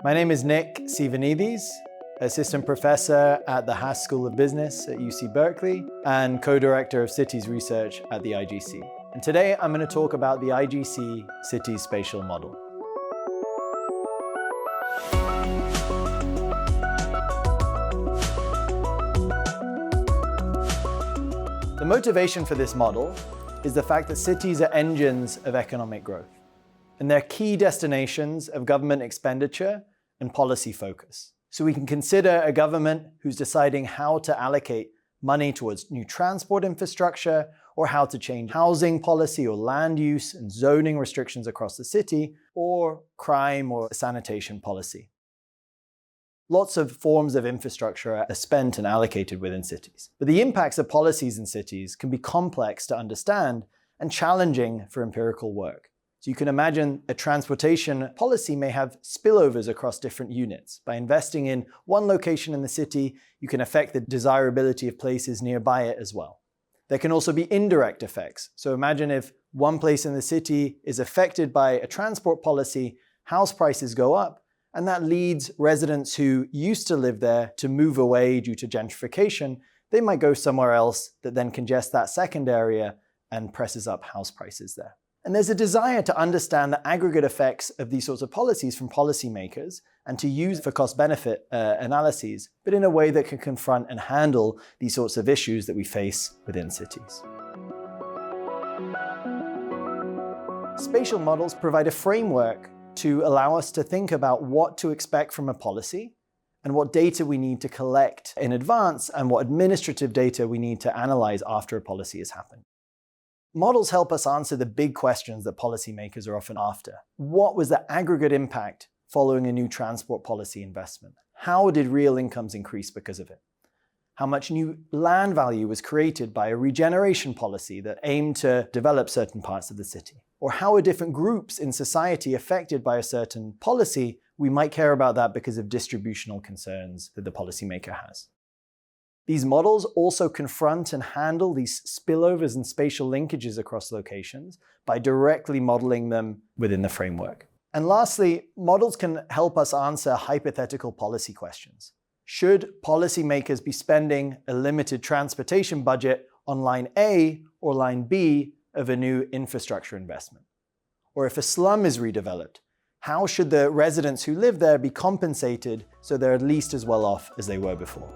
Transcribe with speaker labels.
Speaker 1: My name is Nick Sivanidis, Assistant Professor at the Haas School of Business at UC Berkeley and Co-Director of Cities Research at the IGC. And today I'm going to talk about the IGC Cities Spatial Model. The motivation for this model is the fact that cities are engines of economic growth, and they're key destinations of government expenditure and policy focus. So we can consider a government who's deciding how to allocate money towards new transport infrastructure, or how to change housing policy or land use and zoning restrictions across the city, or crime or sanitation policy. Lots of forms of infrastructure are spent and allocated within cities. But the impacts of policies in cities can be complex to understand and challenging for empirical work. So you can imagine a transportation policy may have spillovers across different units. By investing in one location in the city, you can affect the desirability of places nearby it as well. There can also be indirect effects. So imagine if one place in the city is affected by a transport policy, house prices go up, and that leads residents who used to live there to move away due to gentrification. They might go somewhere else that then congests that second area and presses up house prices there. And there's a desire to understand the aggregate effects of these sorts of policies from policymakers and to use for cost-benefit analyses, but in a way that can confront and handle these sorts of issues that we face within cities. Spatial models provide a framework to allow us to think about what to expect from a policy and what data we need to collect in advance and what administrative data we need to analyze after a policy has happened. Models help us answer the big questions that policymakers are often after. What was the aggregate impact following a new transport policy investment? How did real incomes increase because of it? How much new land value was created by a regeneration policy that aimed to develop certain parts of the city? Or how are different groups in society affected by a certain policy? We might care about that because of distributional concerns that the policymaker has. These models also confront and handle these spillovers and spatial linkages across locations by directly modeling them within the framework. And lastly, models can help us answer hypothetical policy questions. Should policymakers be spending a limited transportation budget on line A or line B of a new infrastructure investment? Or if a slum is redeveloped, how should the residents who live there be compensated so they're at least as well off as they were before?